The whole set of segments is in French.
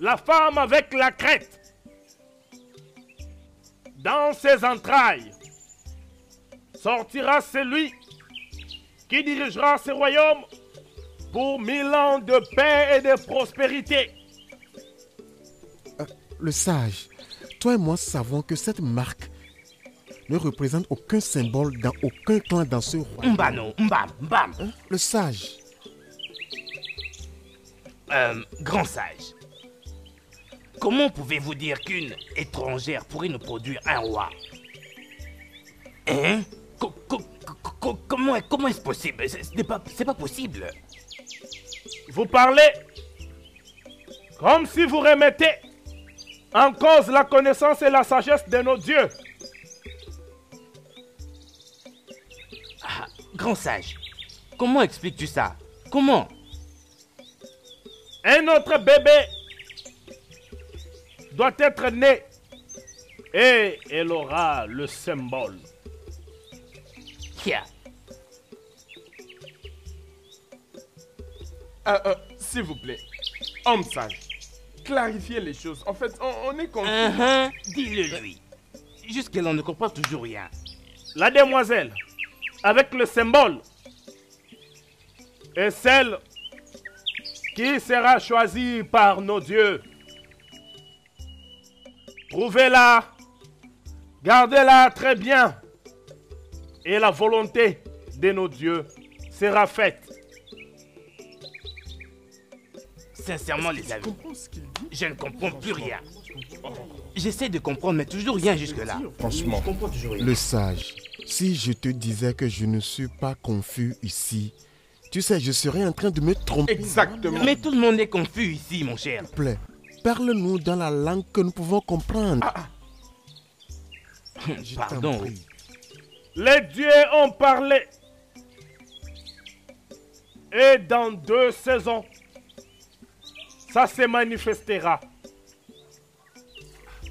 la femme avec la crête. Dans ses entrailles sortira celui qui dirigera ce royaume pour 1000 ans de paix et de prospérité. Le sage, toi et moi savons que cette marque ne représente aucun symbole dans aucun clan dans ce royaume. Mbano, mbam. Hein? Le sage. Grand sage, comment pouvez-vous dire qu'une étrangère pourrait nous produire un roi? Hein? Comment est-ce possible? C'est pas possible. Vous parlez comme si vous remettez en cause la connaissance et la sagesse de nos dieux. Ah, grand sage, comment expliques-tu ça? Comment? Un autre bébé doit être né et elle aura le symbole. Yeah. S'il vous plaît, homme sage, clarifiez les choses. En fait, on est confus. Dis-le lui. Jusque-là, on ne comprend toujours rien. La demoiselle avec le symbole est celle qui sera choisie par nos dieux. Trouvez-la, gardez-la très bien et la volonté de nos dieux sera faite. Sincèrement, les amis, je ne comprends plus rien. J'essaie de comprendre, mais toujours rien jusque-là. Franchement, Le sage, si je te disais que je ne suis pas confus ici, tu sais, je serais en train de me tromper. exactement. Mais tout le monde est confus ici, mon cher. S'il te plaît, parle-nous dans la langue que nous pouvons comprendre. Je t'en Pardon. prie. Les dieux ont parlé. Et dans 2 saisons, ça se manifestera.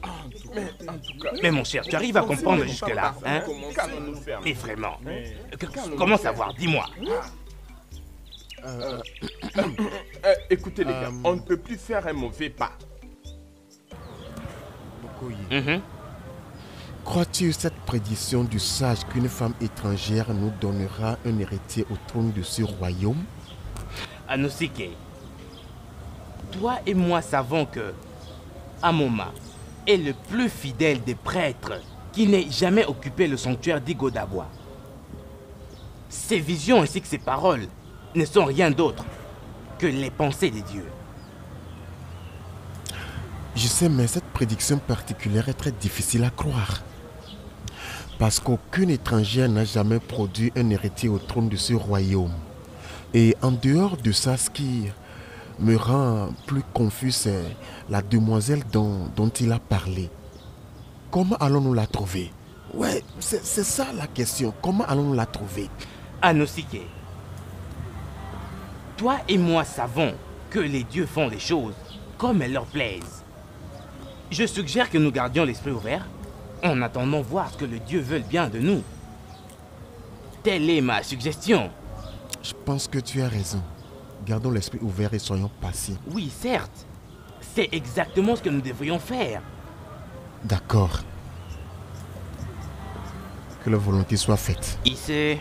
En tout cas, Mais mon cher, tu arrives à comprendre jusque-là, hein? qu'allons-nous faire? Mais vraiment, comment savoir? Dis-moi. Écoutez les gars, on ne peut plus faire un mauvais pas. Bokoye, crois-tu cette prédiction du sage qu'une femme étrangère nous donnera un héritier au trône de ce royaume? Anosike, toi et moi savons que Amoma est le plus fidèle des prêtres qui n'ait jamais occupé le sanctuaire d'Igodabois. Ses visions ainsi que ses paroles ne sont rien d'autre que les pensées des dieux. Je sais, mais cette prédiction particulière est très difficile à croire. Parce qu'aucune étrangère n'a jamais produit un héritier au trône de ce royaume. Et en dehors de ça, ce qui me rend plus confus, c'est la demoiselle dont il a parlé. Comment allons-nous la trouver? Ouais, c'est ça la question. Comment allons-nous la trouver? Anosike, toi et moi savons que les dieux font les choses comme elles leur plaisent. Je suggère que nous gardions l'esprit ouvert en attendant voir ce que le dieu veut bien de nous. Telle est ma suggestion. Je pense que tu as raison. Gardons l'esprit ouvert et soyons patients. Oui, certes. C'est exactement ce que nous devrions faire. D'accord. Que la volonté soit faite. Ici.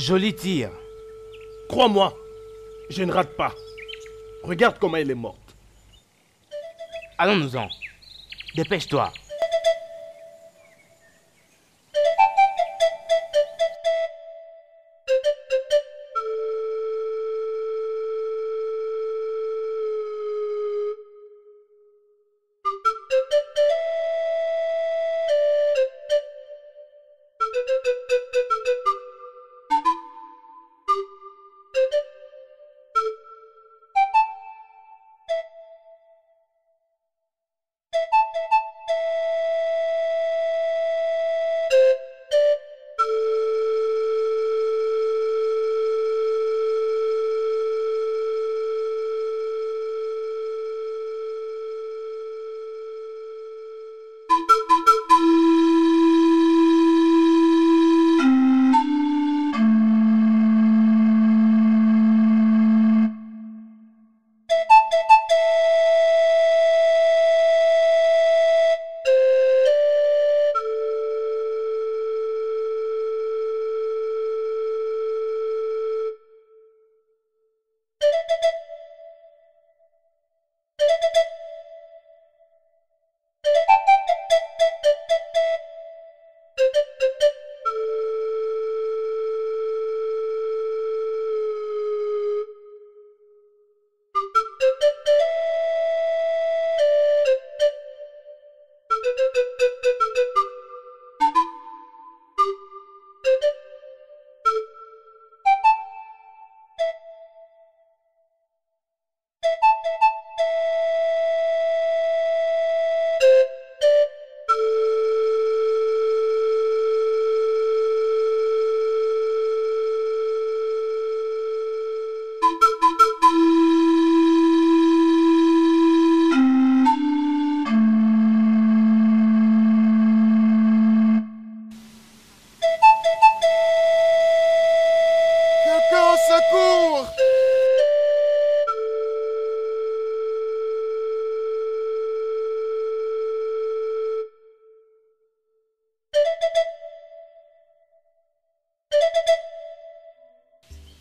Joli tir. Crois-moi, je ne rate pas. Regarde comment elle est morte. Allons-nous-en. Dépêche-toi.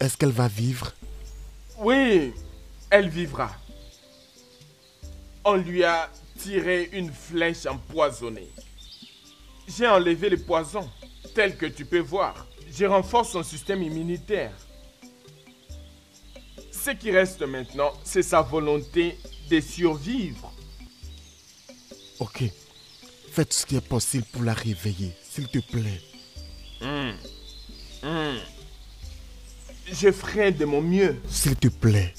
Est-ce qu'elle va vivre? Oui, elle vivra. On lui a tiré une flèche empoisonnée. J'ai enlevé le poison, tel que tu peux voir. Je renforce son système immunitaire. Ce qui reste maintenant, c'est sa volonté de survivre. Ok. Fais tout ce qui est possible pour la réveiller, s'il te plaît. Je ferai de mon mieux. S'il te plaît.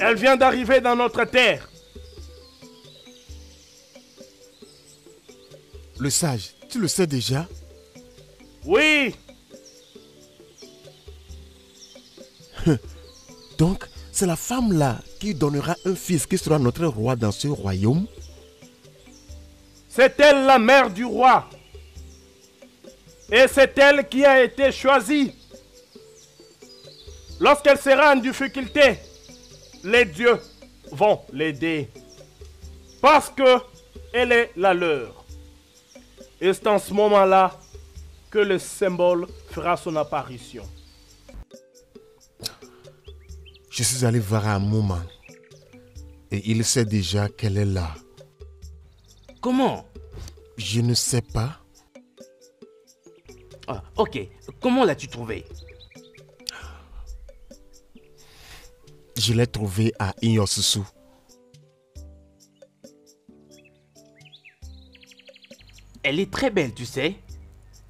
Elle vient d'arriver dans notre terre. Le sage, tu le sais déjà? Oui. Donc, c'est la femme-là qui donnera un fils qui sera notre roi dans ce royaume? C'est elle la mère du roi. Et c'est elle qui a été choisie. Lorsqu'elle sera en difficulté, les dieux vont l'aider. Parce que elle est la leur. Et c'est en ce moment-là que le symbole fera son apparition. Je suis allé voir un moment. Et il sait déjà qu'elle est là. Comment? Je ne sais pas. Ah, ok. Comment l'as-tu trouvé? Je l'ai trouvée à Inyosusu. Elle est très belle, tu sais.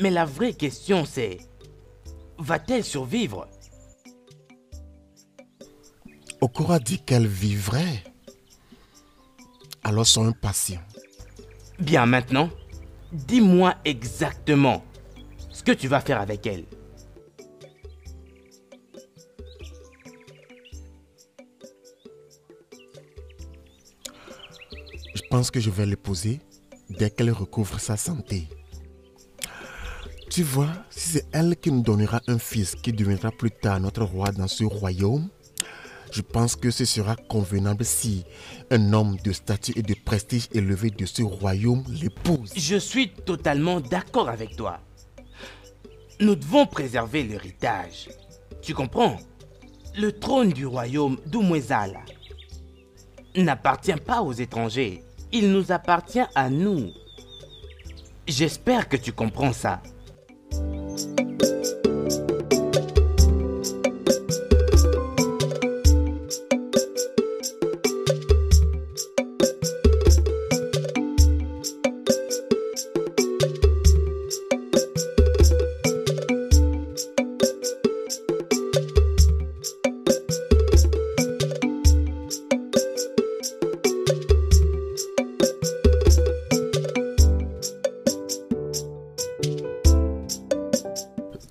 Mais la vraie question c'est... Va-t-elle survivre? Okura dit qu'elle vivrait. Alors sois impatient. Bien, maintenant, dis-moi exactement ce que tu vas faire avec elle. Je pense que je vais l'épouser dès qu'elle recouvre sa santé. Tu vois, si c'est elle qui nous donnera un fils qui deviendra plus tard notre roi dans ce royaume, Je pense que ce sera convenable si un homme de statut et de prestige élevé de ce royaume l'épouse. Je suis totalement d'accord avec toi. Nous devons préserver l'héritage. Tu comprends? Le trône du royaume d'Umwezala n'appartient pas aux étrangers. Il nous appartient à nous. J'espère que tu comprends ça.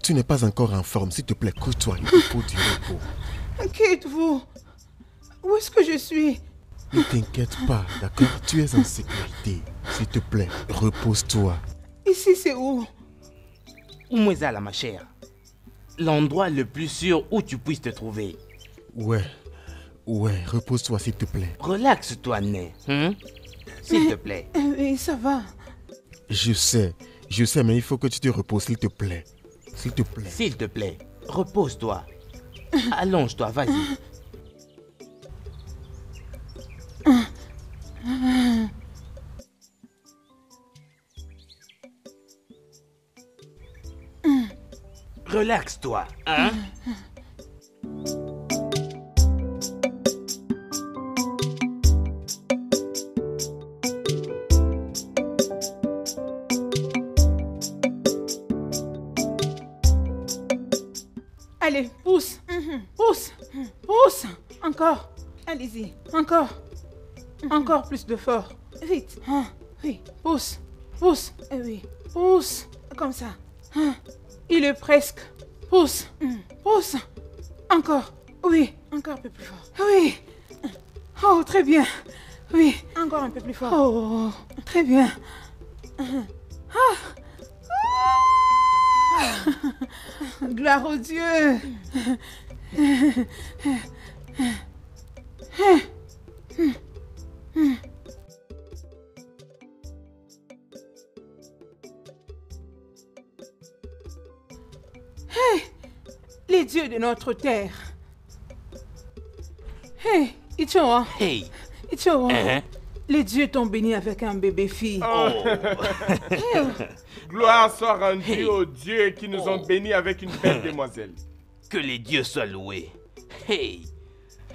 Tu n'es pas encore en forme, s'il te plaît, couche-toi, il te faut du repos. Qui êtes-vous? Où est-ce que je suis? Ne t'inquiète pas, d'accord? Tu es en sécurité. S'il te plaît, repose-toi. Ici, c'est où? Umwezala, ma chère. L'endroit le plus sûr où tu puisses te trouver. Ouais, repose-toi, s'il te plaît. Relaxe-toi, Né. S'il te plaît. Oui, ça va. Je sais, mais il faut que tu te reposes, s'il te plaît. S'il te plaît. S'il te plaît, repose-toi. Allonge-toi, vas-y. Relaxe-toi, hein? Allez, pousse. Pousse. Pousse. Encore. Allez-y. Encore. Encore plus de fort. Vite. Oui. Pousse. Pousse. Oui. Pousse. Comme ça. Il est presque. Pousse. Pousse. Encore. Oui. Encore un peu plus fort. Oui. Oh, très bien. Oui. Encore un peu plus fort. Oh, très bien. Gloire au Dieu. Les dieux de notre terre. Hey, Ichoa. Hey. Ichoa. Les dieux t'ont béni avec un bébé fille. Gloire soit rendue aux dieux qui nous ont bénis avec une belle demoiselle. Que les dieux soient loués. Hey.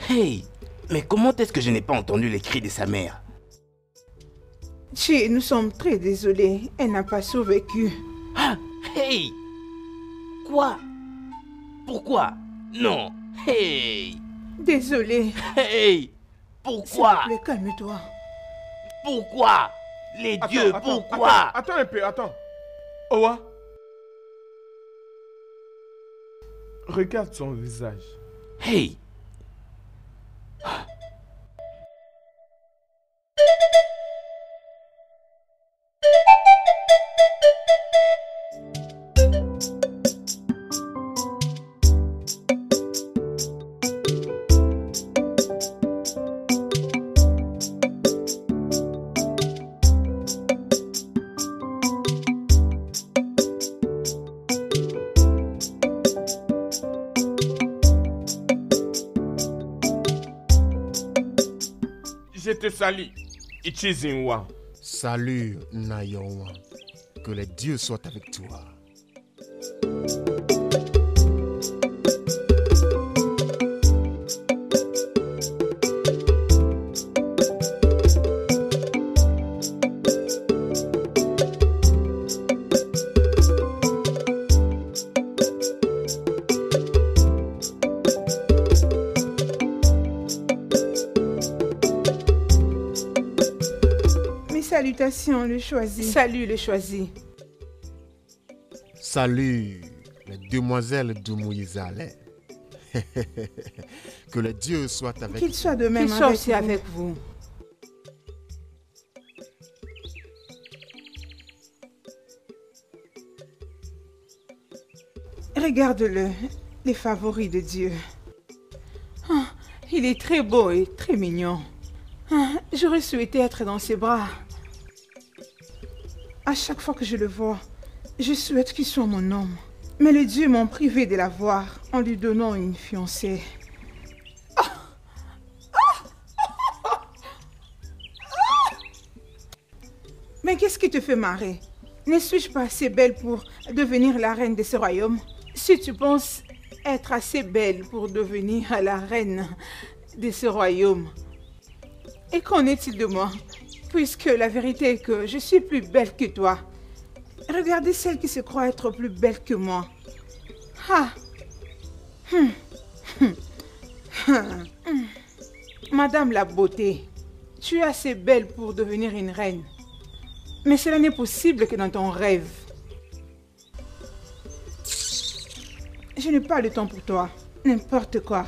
Hey. Mais comment est-ce que je n'ai pas entendu les cris de sa mère? Chi, nous sommes très désolés. Elle n'a pas survécu. Ah. Hey. Quoi? Pourquoi? Non. Hey. Désolé. Hey. Pourquoi? S'il te plaît, calme-toi. Pourquoi? Les dieux, pourquoi? Attends un peu, attends. Owa. Regarde son visage. Hey. Je te salue, Ichizinwa. Salut, Nayowa. Que les dieux soient avec toi. Salutations, le choisi. Salut, le choisi. Salut, les demoiselles d'Umwezala. Que le Dieu soit avec vous. Qu'il soit de même avec vous. Regarde-le, les favoris de Dieu. Il est très beau et très mignon. Ah, j'aurais souhaité être dans ses bras. À chaque fois que je le vois, je souhaite qu'il soit mon homme. Mais les dieux m'ont privé de l'avoir en lui donnant une fiancée. Mais qu'est-ce qui te fait marrer? Ne suis-je pas assez belle pour devenir la reine de ce royaume? Si tu penses être assez belle pour devenir la reine de ce royaume, et qu'en est-il de moi? Puisque la vérité est que je suis plus belle que toi. Regardez celle qui se croit être plus belle que moi. Ah. Madame la beauté, tu es assez belle pour devenir une reine. Mais cela n'est possible que dans ton rêve. Je n'ai pas le temps pour toi. N'importe quoi.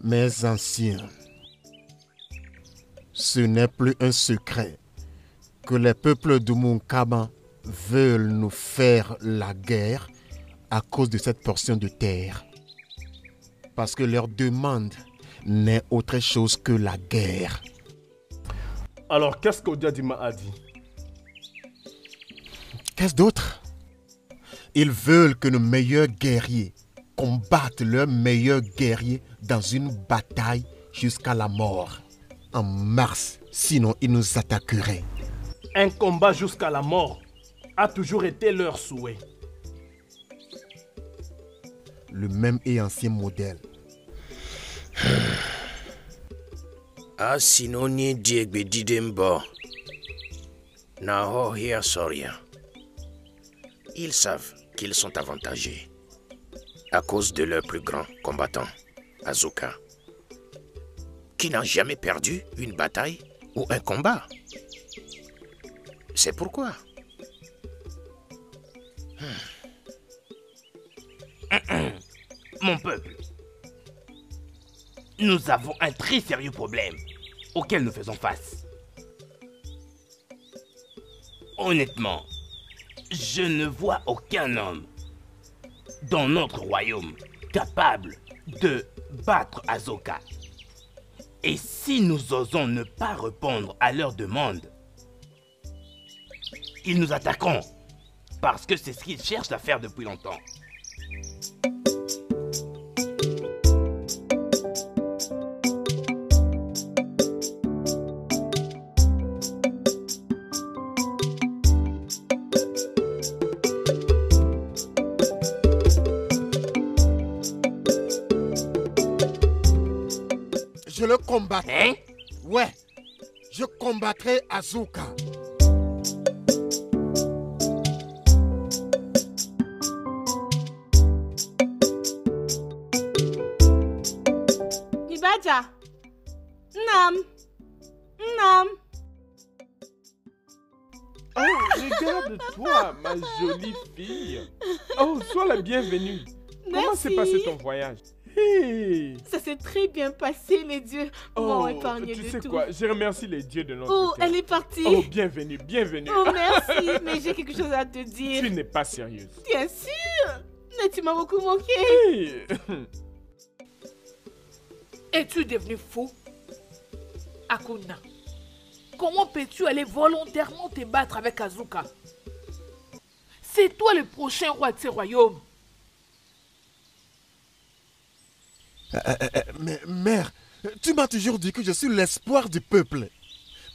Mes anciens, ce n'est plus un secret que les peuples de Munkaba veulent nous faire la guerre à cause de cette portion de terre. Parce que leur demande n'est autre chose que la guerre. Alors, qu'est-ce qu'Odiadima a dit? Qu'est-ce d'autre? Ils veulent que nos meilleurs guerriers combattent leurs meilleurs guerriers dans une bataille jusqu'à la mort. En mars, sinon ils nous attaqueraient. Un combat jusqu'à la mort a toujours été leur souhait. Le même et ancien modèle. Ah, sinon ni diegbe didembo. Naho hia soria. Ils savent qu'ils sont avantagés à cause de leur plus grand combattant, Azuka, qui n'a jamais perdu une bataille ou un combat. C'est pourquoi. Mon peuple, nous avons un très sérieux problème auquel nous faisons face. Honnêtement, je ne vois aucun homme dans notre royaume capable de battre Azoka. Et si nous osons ne pas répondre à leurs demandes, ils nous attaqueront parce que c'est ce qu'ils cherchent à faire depuis longtemps. Je le combattrai. Hein? Ouais, je combattrai Azuka. Ibaja. Nam. Nam. Oh, regarde-toi, ma jolie fille. Oh, sois la bienvenue. Comment s'est Merci. passé ton voyage? Hey. Ça s'est très bien passé, les dieux m'ont Oh, épargné tu de sais tout. quoi? Je remercie les dieux de notre Oh, terre. elle est partie. Oh, bienvenue, bienvenue. Oh, merci, mais j'ai quelque chose à te dire. Tu n'es pas sérieuse. Bien sûr. Mais tu m'as beaucoup manqué. Hey. Es-tu devenu fou? Akuna, comment peux-tu aller volontairement te battre avec Azuka? C'est toi le prochain roi de ce royaume. Mais mère, tu m'as toujours dit que je suis l'espoir du peuple.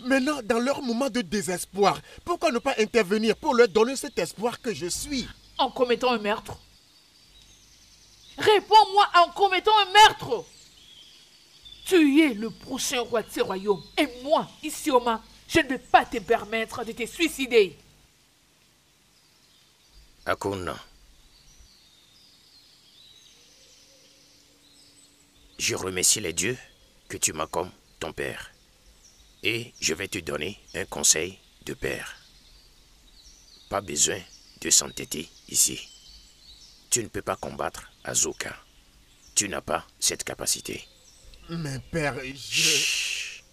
Maintenant, dans leur moment de désespoir, pourquoi ne pas intervenir pour leur donner cet espoir que je suis? En commettant un meurtre. Réponds-moi en commettant un meurtre. Tu es le prochain roi de ce royaume. Et moi, Isioma, je ne vais pas te permettre de te suicider. Akuna. Je remercie les dieux que tu m'as comme ton père. Et je vais te donner un conseil de père. Pas besoin de s'entêter ici. Tu ne peux pas combattre Azuka. Tu n'as pas cette capacité. Mais père, Chut.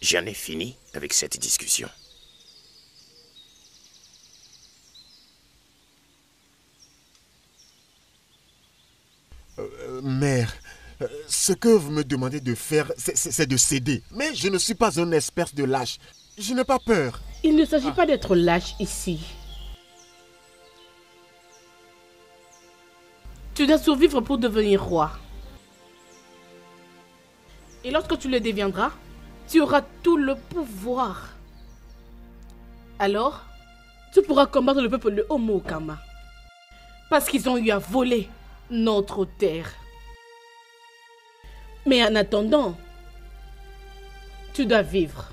J'en ai fini avec cette discussion. Mère, ce que vous me demandez de faire, c'est de céder. Mais je ne suis pas un expert de lâche. Je n'ai pas peur. Il ne s'agit pas d'être lâche ici. Tu dois survivre pour devenir roi. Et lorsque tu le deviendras, tu auras tout le pouvoir. Alors, tu pourras combattre le peuple de Homo Okama. Parce qu'ils ont eu à voler notre terre. Mais en attendant, tu dois vivre.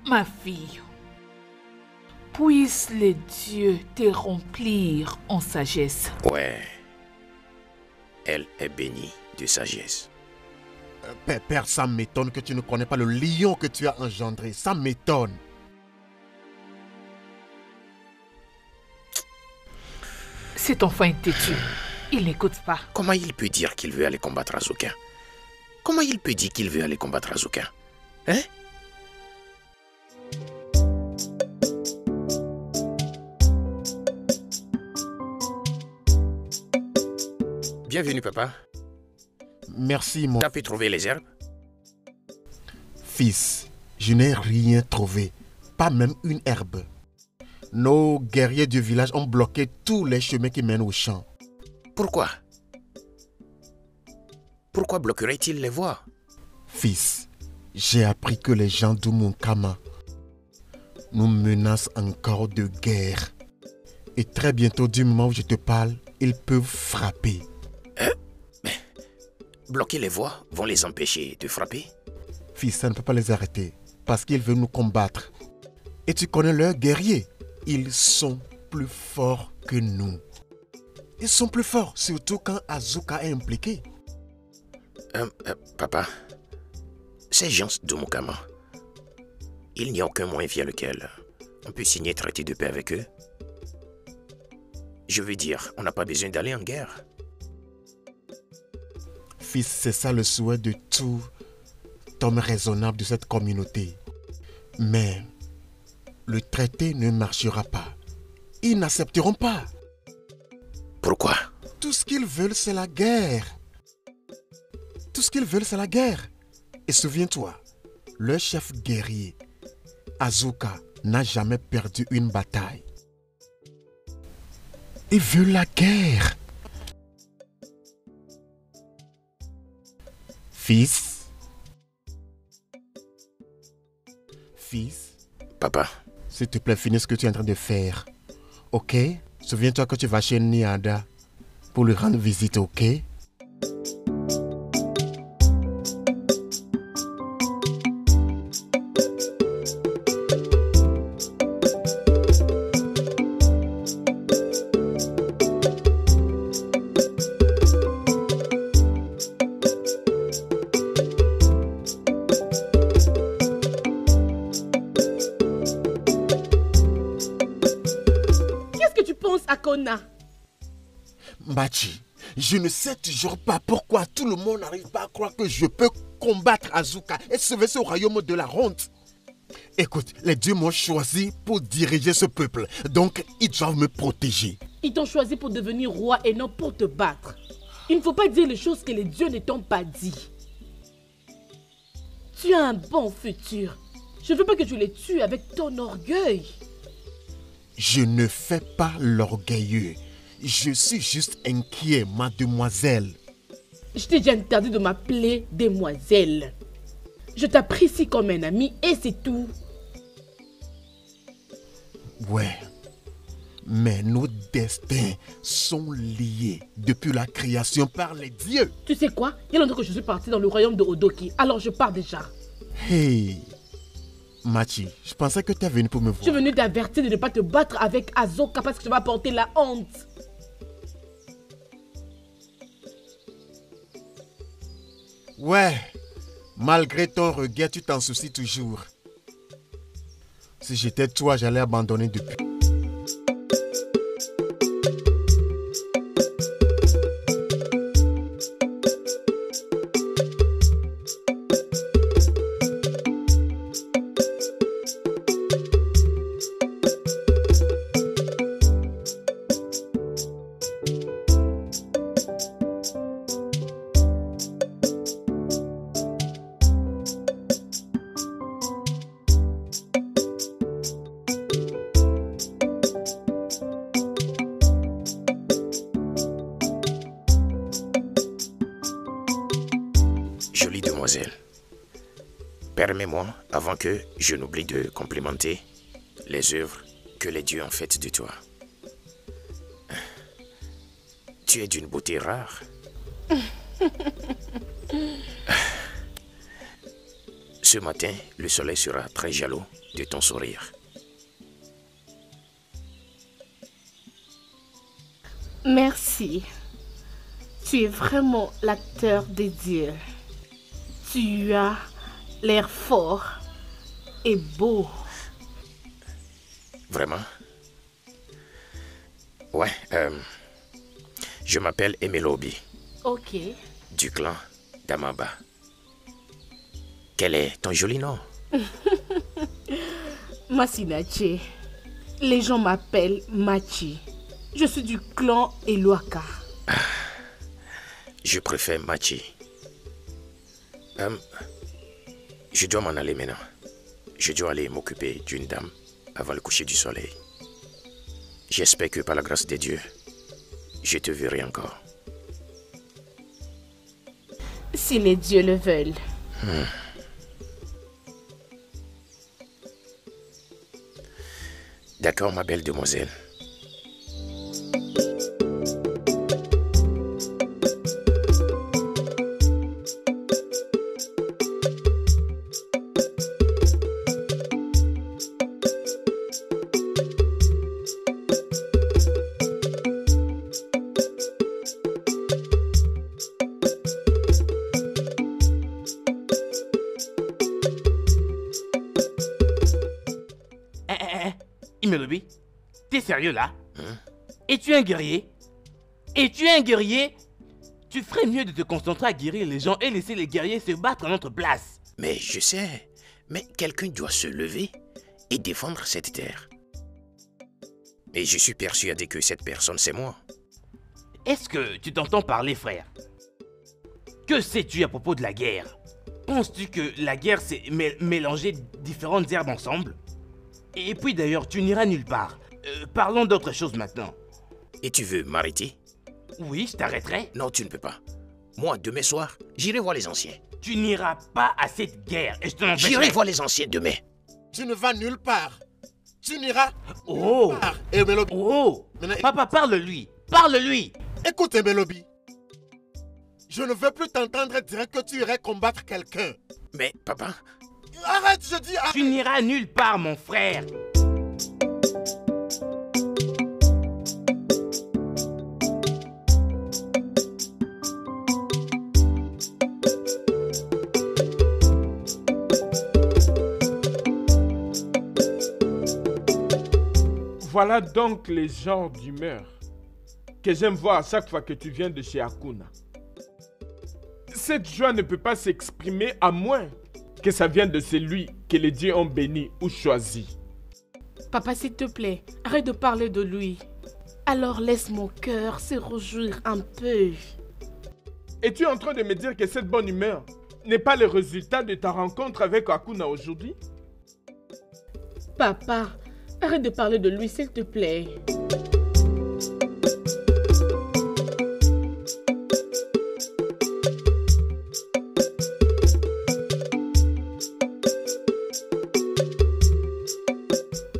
Ma fille, puissent les dieux te remplir en sagesse. Ouais. Elle est bénie de sagesse. Père, ça m'étonne que tu ne connais pas le lion que tu as engendré. Ça m'étonne. Cet enfant est têtu. Il n'écoute pas. Comment il peut dire qu'il veut aller combattre Azuka? Comment il peut dire qu'il veut aller combattre Azuka? Hein? Bienvenue, papa. Merci, mon T'as pu trouver les herbes? fils. Je n'ai rien trouvé. Pas même une herbe. Nos guerriers du village ont bloqué tous les chemins qui mènent au champ. Pourquoi? Pourquoi bloquerait-il les voies? Fils, j'ai appris que les gens d'Umunkama nous menacent encore de guerre. Et très bientôt, du moment où je te parle, ils peuvent frapper. Bloquer les voies vont les empêcher de frapper? Fils, ça ne peut pas les arrêter parce qu'ils veulent nous combattre. Et tu connais leurs guerriers. Ils sont plus forts que nous. Ils sont plus forts, surtout quand Azuka est impliqué. Papa, ces gens d'Omukama, il n'y a aucun moyen via lequel on peut signer un traité de paix avec eux. Je veux dire, on n'a pas besoin d'aller en guerre. Fils, c'est ça le souhait de tout homme raisonnable de cette communauté. Mais le traité ne marchera pas. Ils n'accepteront pas. Pourquoi? Tout ce qu'ils veulent, c'est la guerre. Tout ce qu'ils veulent, c'est la guerre. Et souviens-toi, leur chef guerrier, Azuka, n'a jamais perdu une bataille. Ils veulent la guerre. Fils. Fils. Papa, S'il te plaît, finis ce que tu es en train de faire. Ok? Souviens-toi que tu vas chez Niada pour lui rendre visite, ok? Akona. Machi, je ne sais toujours pas pourquoi tout le monde n'arrive pas à croire que je peux combattre Azuka et sauver ce royaume de la honte. Écoute, les dieux m'ont choisi pour diriger ce peuple, donc ils doivent me protéger. Ils t'ont choisi pour devenir roi et non pour te battre. Il ne faut pas dire les choses que les dieux ne t'ont pas dit. Tu as un bon futur. Je ne veux pas que tu les tues avec ton orgueil. Je ne fais pas l'orgueilleux. Je suis juste inquiet, mademoiselle. Je t'ai déjà interdit de m'appeler demoiselle. Je t'apprécie comme un ami et c'est tout. Ouais, mais nos destins sont liés depuis la création par les dieux. Tu sais quoi? Il y a longtemps que je suis partie dans le royaume de Odoki, alors je pars déjà. Hey, Machi, je pensais que tu es venu pour me voir. Je suis venu t'avertir de ne pas te battre avec Azoka parce que tu vas porter la honte. Ouais, malgré ton regret, tu t'en soucies toujours. Si j'étais toi, j'allais abandonner depuis. Jolie demoiselle, permets-moi, avant que je n'oublie de complimenter les œuvres que les dieux ont faites de toi. Tu es d'une beauté rare. Ce matin, le soleil sera très jaloux de ton sourire. Merci. Tu es vraiment l'acteur des dieux. Tu as l'air fort et beau. Vraiment? Ouais, je m'appelle Emelobi, Ok. du clan d'Amaba. Quel est ton joli nom? Masinache. Les gens m'appellent Machi. Je suis du clan Eloaka. Je préfère Machi. Je dois m'en aller maintenant. Je dois aller m'occuper d'une dame avant le coucher du soleil. J'espère que par la grâce des dieux, je te verrai encore. Si les dieux le veulent. D'accord, ma belle demoiselle. Imelobi, t'es sérieux là? Es-tu un guerrier? Es-tu un guerrier? Tu ferais mieux de te concentrer à guérir les gens et laisser les guerriers se battre à notre place. Mais je sais, mais quelqu'un doit se lever et défendre cette terre. Et je suis persuadé que cette personne, c'est moi. Est-ce que tu t'entends parler, frère? Que sais-tu à propos de la guerre? Penses-tu que la guerre, c'est mélanger différentes herbes ensemble? Et puis d'ailleurs, tu n'iras nulle part. Parlons d'autre chose maintenant. Et tu veux m'arrêter? Oui, je t'arrêterai. Non, tu ne peux pas. Moi, demain soir, j'irai voir les anciens. Tu n'iras pas à cette guerre et je te l'empêcherai. J'irai voir les anciens demain. Tu ne vas nulle part. Tu n'iras Oh! nulle part. Emelobi. Oh! Maintenant, Papa, parle-lui! Parle-lui! écoute, Emelobi. Je ne veux plus t'entendre dire que tu irais combattre quelqu'un. Mais, papa, Arrête, je dis arrête. Tu n'iras nulle part, mon frère! Voilà donc les genres d'humeur que j'aime voir à chaque fois que tu viens de chez Akuna. Cette joie ne peut pas s'exprimer à moins que ça vienne de celui que les dieux ont béni ou choisi. Papa, s'il te plaît, arrête de parler de lui. Alors laisse mon cœur se réjouir un peu. Es-tu en train de me dire que cette bonne humeur n'est pas le résultat de ta rencontre avec Akuna aujourd'hui? Papa, arrête de parler de lui, s'il te plaît.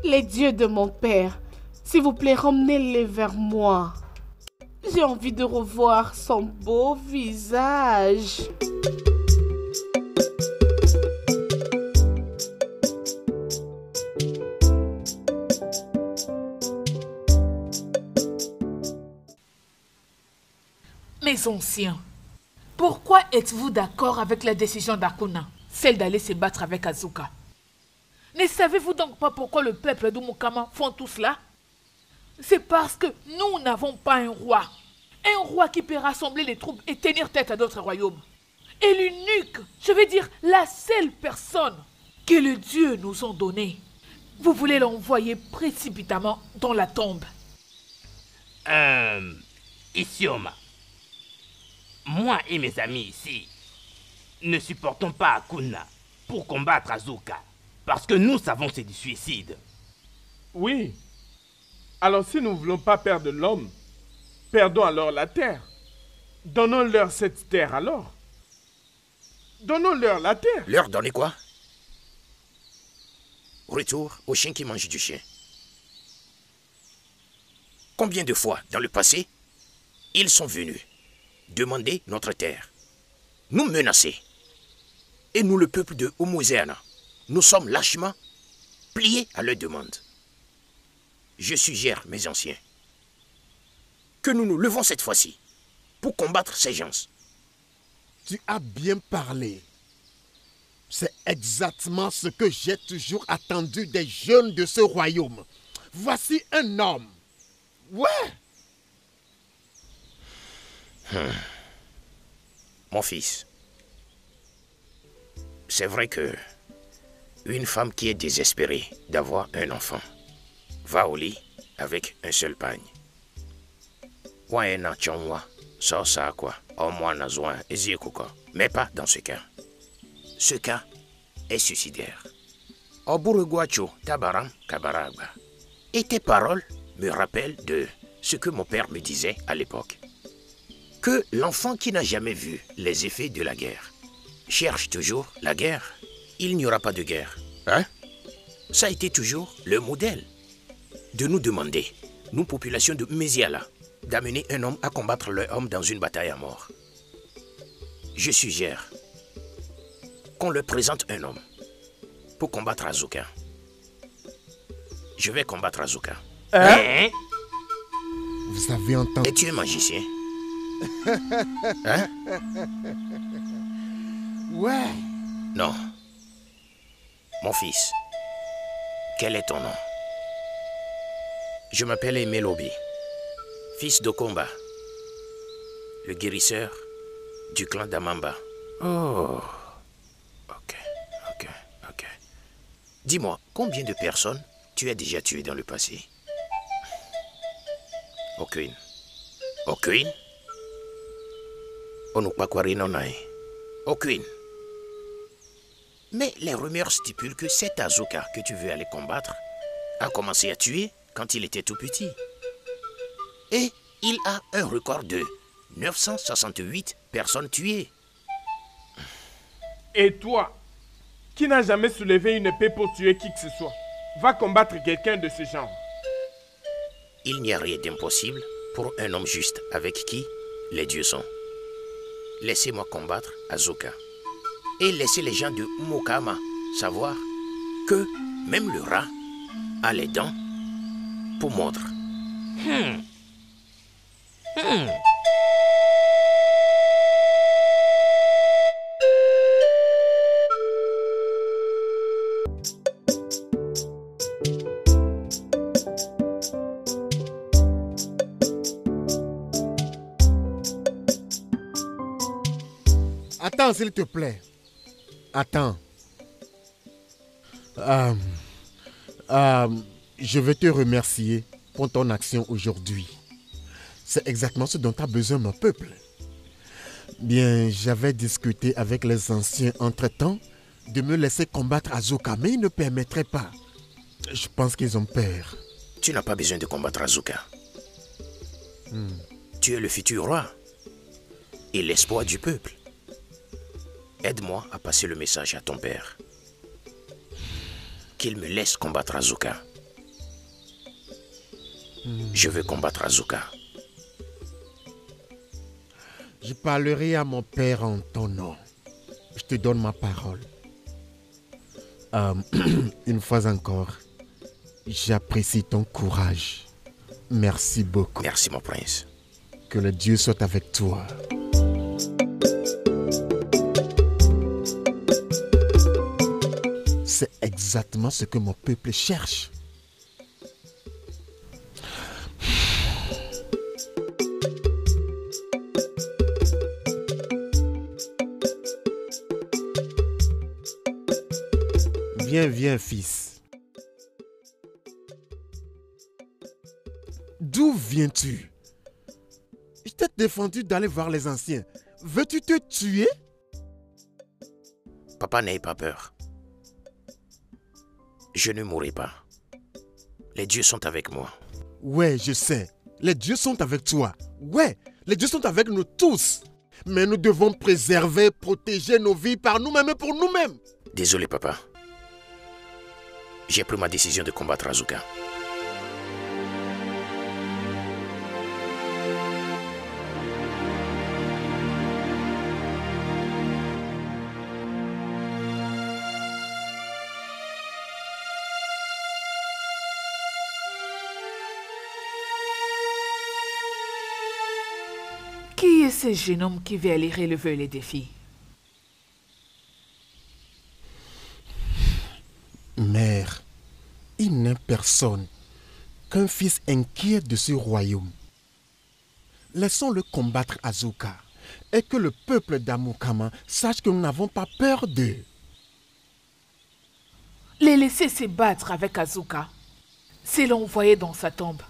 Les dieux de mon père, s'il vous plaît, ramenez-les vers moi. J'ai envie de revoir son beau visage. Mes anciens, pourquoi êtes-vous d'accord avec la décision d'Akuna, celle d'aller se battre avec Azuka? Ne savez-vous donc pas pourquoi le peuple d'Umukama font tout cela? C'est parce que nous n'avons pas un roi. Un roi qui peut rassembler les troupes et tenir tête à d'autres royaumes. Et l'unique, je veux dire la seule personne que les dieux nous ont donnée. Vous voulez l'envoyer précipitamment dans la tombe. Isioma, moi et mes amis ici ne supportons pas Akuna pour combattre Azuka. Parce que nous savons c'est du suicide. Oui. Alors si nous ne voulons pas perdre l'homme, perdons alors la terre. Donnons-leur cette terre alors. Donnons-leur la terre. Leur donner quoi? Retour au chien qui mange du chien. Combien de fois dans le passé, ils sont venus demander notre terre, nous menacer. Et nous, le peuple de Umuzeana, nous sommes lâchement pliés à leurs demandes. Je suggère, mes anciens, que nous nous levons cette fois-ci pour combattre ces gens. Tu as bien parlé. C'est exactement ce que j'ai toujours attendu des jeunes de ce royaume. Voici un homme. Ouais. Mon fils, c'est vrai que une femme qui est désespérée d'avoir un enfant va au lit avec un seul pagne. Mais pas dans ce cas. Ce cas est suicidaire. Et tes paroles me rappellent de ce que mon père me disait à l'époque. Que l'enfant qui n'a jamais vu les effets de la guerre cherche toujours la guerre. Il n'y aura pas de guerre. Hein? Ça a été toujours le modèle de nous demander, nous population de Méziala, d'amener un homme à combattre leur homme dans une bataille à mort. Je suggère qu'on leur présente un homme pour combattre Azuka. Je vais combattre Azuka. Hein? Vous avez entendu? Es-tu un magicien? Hein? Ouais. Non. Mon fils, quel est ton nom? Je m'appelle Emelobi, fils d'Okomba, le guérisseur du clan d'Amamba. Oh, ok. Dis-moi, combien de personnes tu as déjà tuées dans le passé? Aucune. Aucune? Aucune. Mais les rumeurs stipulent que cet Azuka que tu veux aller combattre a commencé à tuer quand il était tout petit. Et il a un record de 968 personnes tuées. Et toi, qui n'as jamais soulevé une épée pour tuer qui que ce soit, va combattre quelqu'un de ce genre. Il n'y a rien d'impossible pour un homme juste avec qui les dieux sont. Laissez-moi combattre Azuka. Et laissez les gens de Umukama savoir que même le rat a les dents pour mordre. Attends, s'il te plaît. Attends. Je veux te remercier pour ton action aujourd'hui. C'est exactement ce dont a besoin mon peuple. Bien, j'avais discuté avec les anciens entre-temps de me laisser combattre Azuka, mais ils ne permettraient pas. Je pense qu'ils ont peur. Tu n'as pas besoin de combattre Azuka. Tu es le futur roi et l'espoir du peuple. Aide-moi à passer le message à ton père. Qu'il me laisse combattre Azuka. Je veux combattre Azuka. Je parlerai à mon père en ton nom. Je te donne ma parole. Une fois encore, j'apprécie ton courage. Merci beaucoup. Merci mon prince. Que le Dieu soit avec toi. C'est exactement ce que mon peuple cherche. Viens, fils. D'où viens-tu? Je t'ai défendu d'aller voir les anciens. Veux-tu te tuer? Papa, n'aie pas peur. Je ne mourrai pas. Les dieux sont avec moi. Ouais, je sais. Les dieux sont avec toi. Ouais, les dieux sont avec nous tous. Mais nous devons préserver, protéger nos vies par nous-mêmes et pour nous-mêmes. Désolé, papa. J'ai pris ma décision de combattre Azuka. Qui est ce jeune homme qui veut aller relever les défis? Mère, il n'est personne qu'un fils inquiet de ce royaume. Laissons-le combattre Azuka et que le peuple d'Amukama sache que nous n'avons pas peur d'eux. Les laisser se battre avec Azuka, c'est l'envoyer dans sa tombe.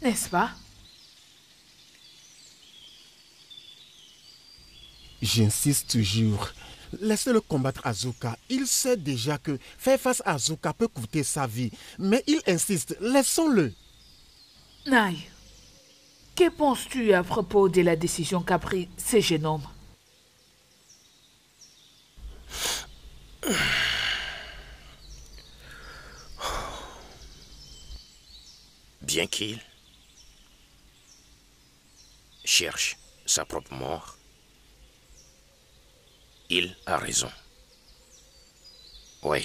N'est-ce pas? J'insiste toujours. Laissez-le combattre Azuka. Il sait déjà que faire face à Azuka peut coûter sa vie. Mais il insiste. Laissons-le. Nai, que penses-tu à propos de la décision qu'a pris ce jeune homme? Bien qu'il cherche sa propre mort, il a raison. Oui,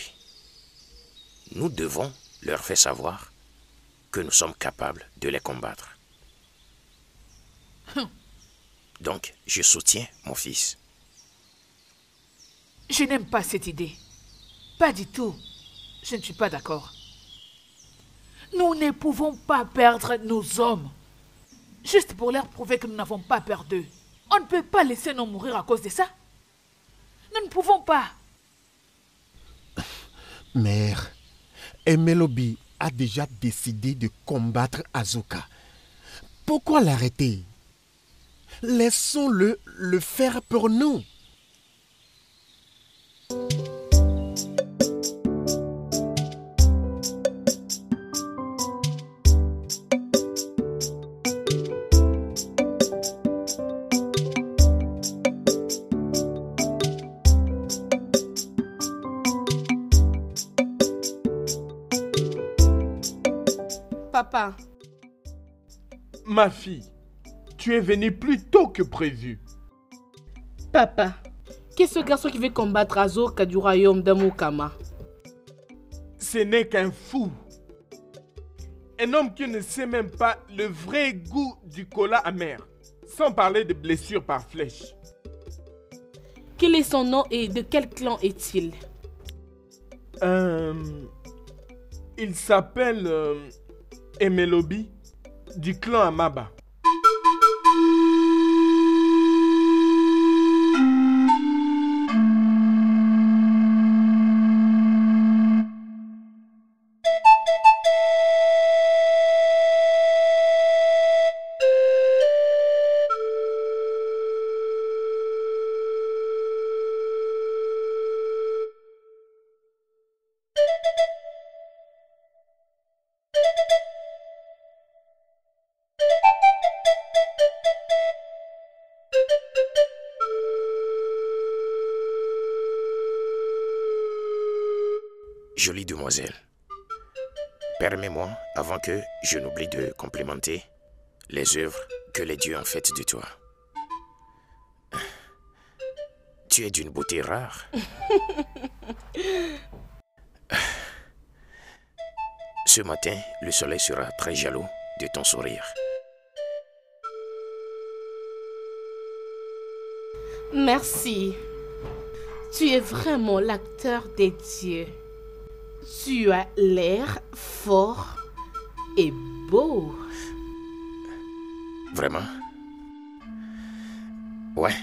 nous devons leur faire savoir que nous sommes capables de les combattre. Donc, je soutiens mon fils. Je n'aime pas cette idée. Pas du tout. Je ne suis pas d'accord. Nous ne pouvons pas perdre nos hommes. Juste pour leur prouver que nous n'avons pas peur d'eux. On ne peut pas laisser nous mourir à cause de ça. Nous ne pouvons pas. Mère, Emelobi a déjà décidé de combattre Azuka. Pourquoi l'arrêter? Laissons-le le faire pour nous. Papa. Ma fille, tu es venue plus tôt que prévu. Papa, qui est ce garçon qui veut combattre Azuka du royaume d'Amukama? Ce n'est qu'un fou. Un homme qui ne sait même pas le vrai goût du cola amer. Sans parler de blessures par flèche. Quel est son nom et de quel clan est-il? Il s'appelle Emelobi du clan Amaba. jolie demoiselle, permets-moi, avant que je n'oublie de complimenter les œuvres que les dieux ont faites de toi. Tu es d'une beauté rare. Ce matin, le soleil sera très jaloux de ton sourire. Merci. Tu es vraiment l'acteur des dieux. Tu as l'air fort et beau. Vraiment? Ouais,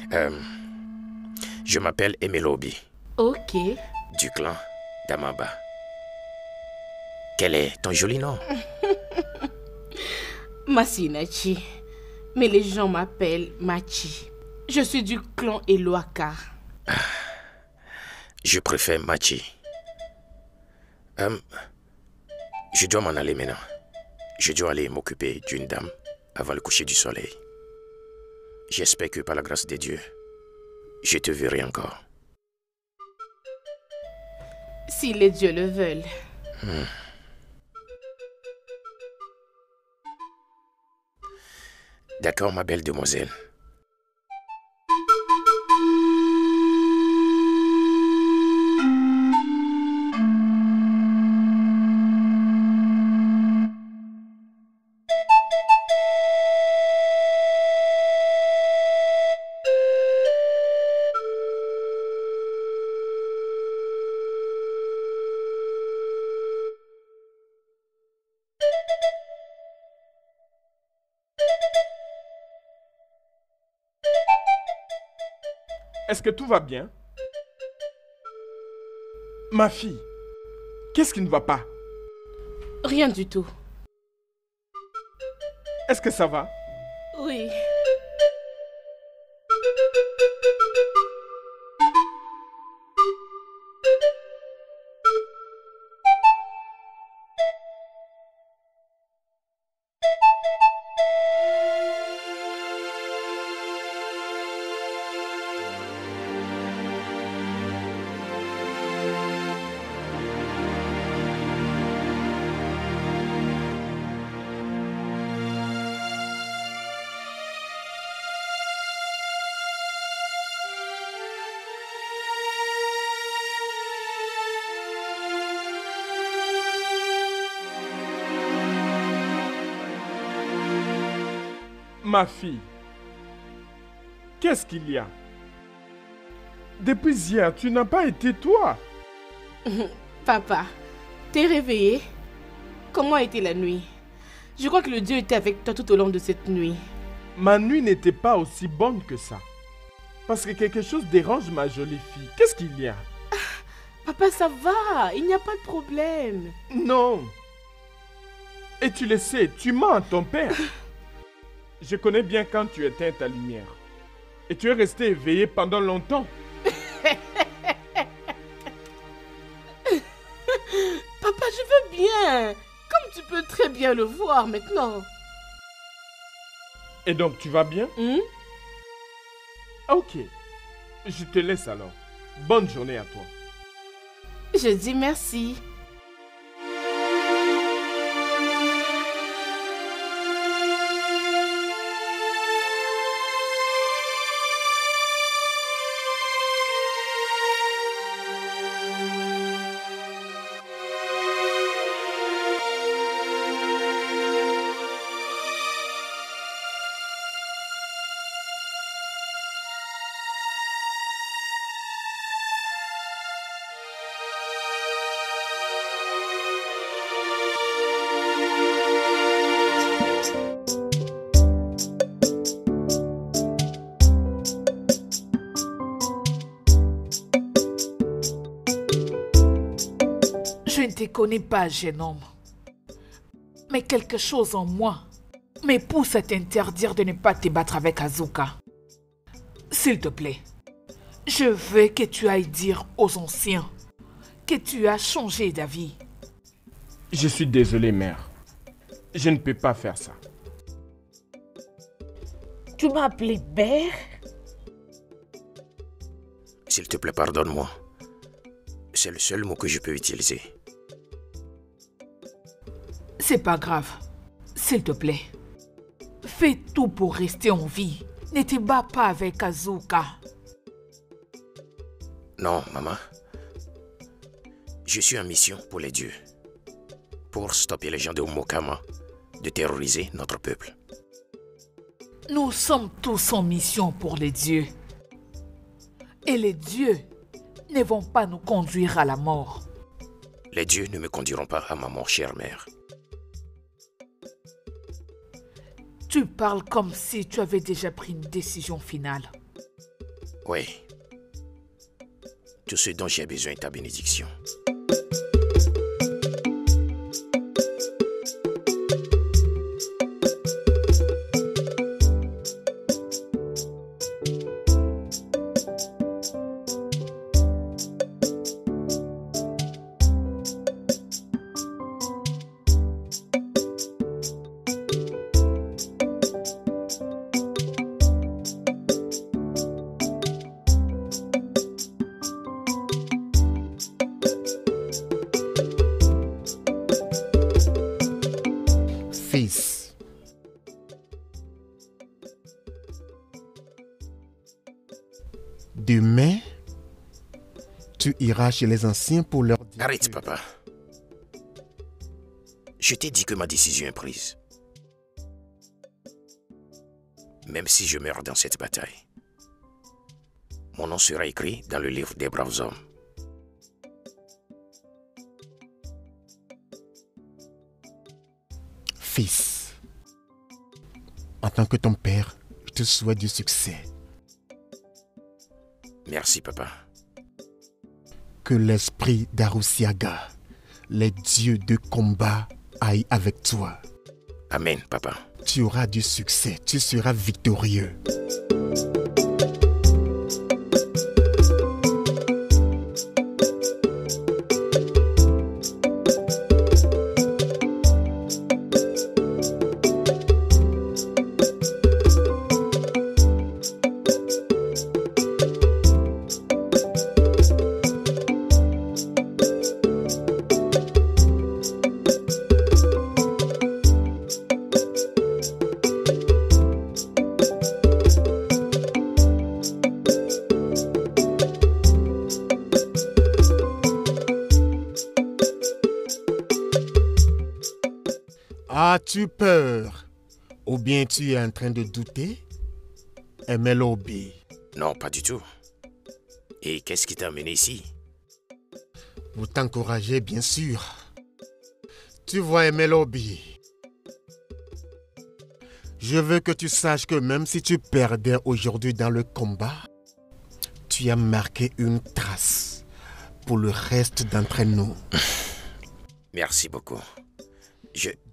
je m'appelle Emelobi, Ok. du clan d'Amaba. Quel est ton joli nom? Masinachi. Mais les gens m'appellent Machi. Je suis du clan Eloaka. Je préfère Machi. Je dois m'en aller maintenant. Je dois aller m'occuper d'une dame avant le coucher du soleil. J'espère que par la grâce de Dieu, je te verrai encore. Si les dieux le veulent. D'accord, ma belle demoiselle. Est-ce que tout va bien? Ma fille, qu'est-ce qui ne va pas? Rien du tout. Est-ce que ça va? Oui. Ma fille, qu'est-ce qu'il y a? Depuis hier, tu n'as pas été toi. Papa, t'es réveillé? Comment a été la nuit? Je crois que le Dieu était avec toi tout au long de cette nuit. Ma nuit n'était pas aussi bonne que ça. Parce que quelque chose dérange ma jolie fille. Qu'est-ce qu'il y a? Papa, ça va, il n'y a pas de problème. Non. Et tu le sais, tu mens à ton père. Je connais bien quand tu éteins ta lumière. Et tu es resté éveillé pendant longtemps. Papa, je veux bien. Comme tu peux très bien le voir maintenant. Et donc, tu vas bien? Ok. Je te laisse alors. Bonne journée à toi. Je dis merci. Je ne te connais pas, jeune homme. Mais quelque chose en moi me pousse à t'interdire de ne pas te battre avec Azuka. S'il te plaît, je veux que tu ailles dire aux anciens que tu as changé d'avis. Je suis désolé, mère. Je ne peux pas faire ça. Tu m'as appelé Père? S'il te plaît, pardonne-moi. C'est le seul mot que je peux utiliser. C'est pas grave. S'il te plaît. Fais tout pour rester en vie. Ne te bats pas avec Azuka. Non, maman. Je suis en mission pour les dieux. Pour stopper les gens de Umokama de terroriser notre peuple. Nous sommes tous en mission pour les dieux. Et les dieux ne vont pas nous conduire à la mort. Les dieux ne me conduiront pas à ma mort, chère mère. Tu parles comme si tu avais déjà pris une décision finale. Oui. Tout ce dont j'ai besoin est ta bénédiction. Fils, demain, tu iras chez les anciens pour leur dire... Arrête, papa. Je t'ai dit que ma décision est prise. Même si je meurs dans cette bataille, mon nom sera écrit dans le livre des braves hommes. Fils, en tant que ton père, je te souhaite du succès. Merci, papa. Que l'esprit d'Arusiaga, les dieux de combat, aille avec toi. Amen, papa. Tu auras du succès, tu seras victorieux. As-tu peur? Ou bien tu es en train de douter? MLOB. Non, pas du tout. Et qu'est-ce qui t'a amené ici? Pour t'encourager, bien sûr. Tu vois, MLOB. Je veux que tu saches que même si tu perdais aujourd'hui dans le combat, tu as marqué une trace pour le reste d'entre nous. Merci beaucoup.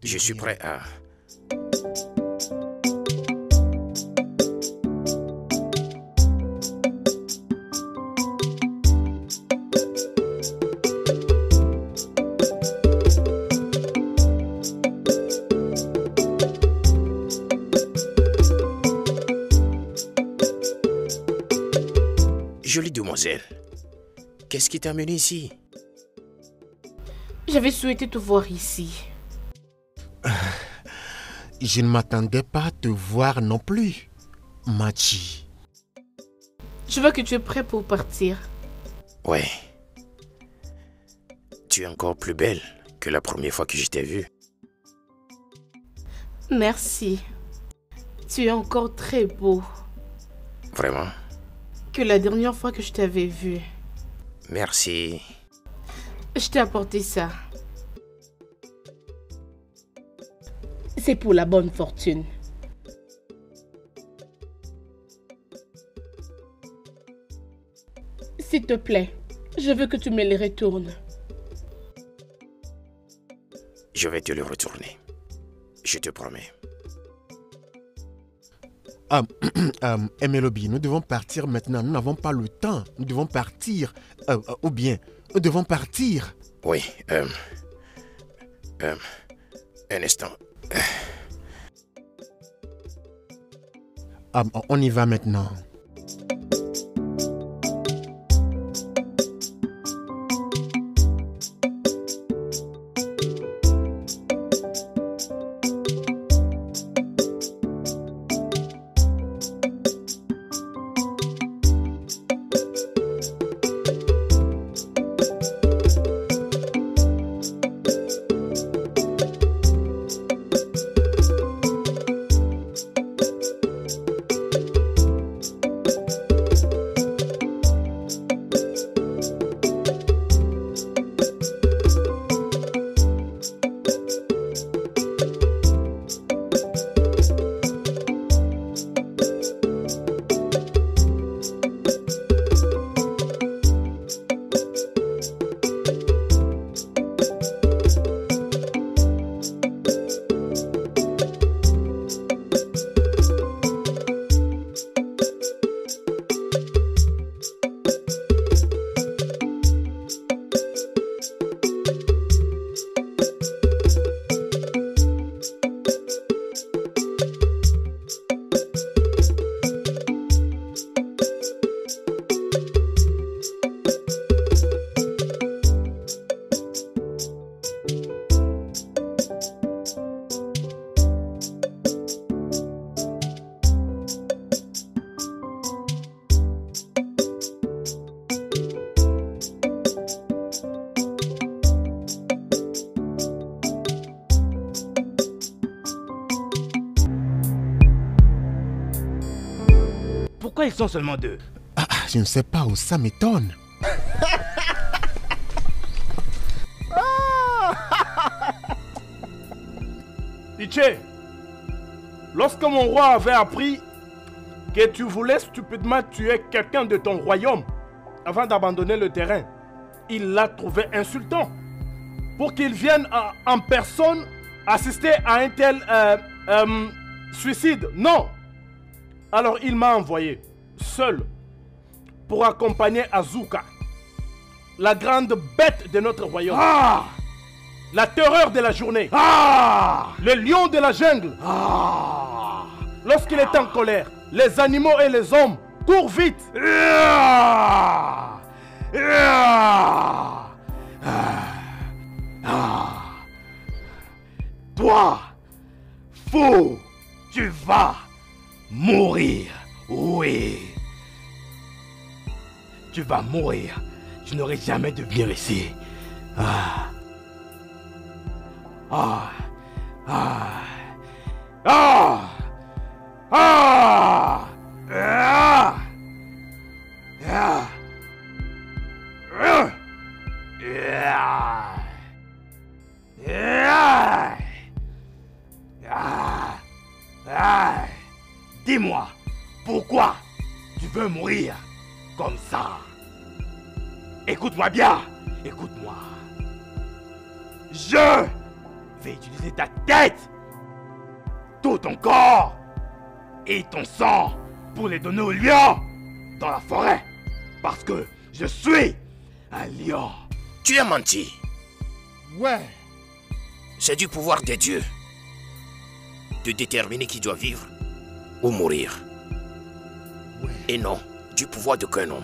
Je suis prêt à... Jolie demoiselle, qu'est-ce qui t'a amené ici? J'avais souhaité te voir ici. Je ne m'attendais pas à te voir non plus, Machi. Je vois que tu es prêt pour partir. Ouais. Tu es encore plus belle que la première fois que je t'ai vue. Merci. Tu es encore très beau. Vraiment? Que la dernière fois que je t'avais vu. Merci. Je t'ai apporté ça. C'est pour la bonne fortune. S'il te plaît, je veux que tu me les retournes. Je vais te le retourner. Je te promets. MLOB, nous devons partir maintenant. Nous n'avons pas le temps. Nous devons partir. Ou bien, nous devons partir. Oui, un instant. On y va maintenant. Pourquoi ils sont seulement 2? Je ne sais pas où ça m'étonne. Iché, lorsque mon roi avait appris que tu voulais stupidement tuer quelqu'un de ton royaume avant d'abandonner le terrain, il l'a trouvé insultant. Pour qu'il vienne en personne assister à un tel suicide. Non. Alors il m'a envoyé seul pour accompagner Azúcar, la grande bête de notre royaume. La terreur de la journée. Le lion de la jungle. Lorsqu'il est en colère, les animaux et les hommes courent vite. Toi, fou, tu vas mourir. Oui. Tu vas mourir. Je n'aurai jamais de venir ici. Dis-moi, pourquoi tu veux mourir comme ça? Écoute-moi bien, écoute-moi. Je vais utiliser ta tête, tout ton corps et ton sang pour les donner aux lions dans la forêt. Parce que je suis un lion. Tu as menti. Ouais. C'est du pouvoir des dieux de déterminer qui doit vivre ou mourir. Ouais. Et non du pouvoir d'aucun homme.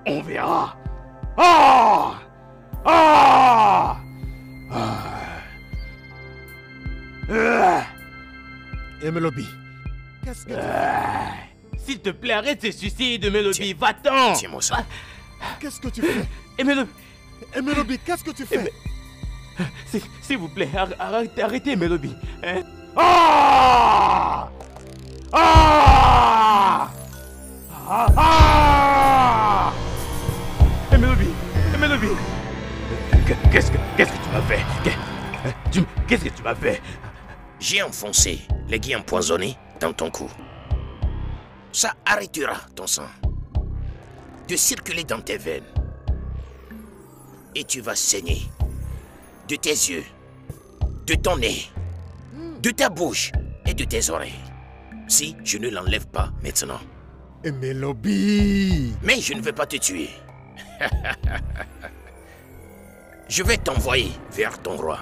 On verra. Et Melobi, qu'est-ce que tu fais? S'il te plaît, arrête ces suicides, Melobi. Va-t'en. Tiens-moi ça. Qu'est-ce que tu fais? Et Melobi, Et Melobi, qu'est-ce que tu fais? s'il vous plaît, arrêtez, Melobi. Hein? Melobi, qu'est-ce que tu m'as fait? Qu'est-ce que tu m'as fait? J'ai enfoncé l'aiguille empoisonnée dans ton cou. Ça arrêtera ton sang de circuler dans tes veines. Et tu vas saigner de tes yeux, de ton nez, de ta bouche et de tes oreilles. Si je ne l'enlève pas maintenant. Et Melobi! Mais je ne vais pas te tuer. Je vais t'envoyer vers ton roi.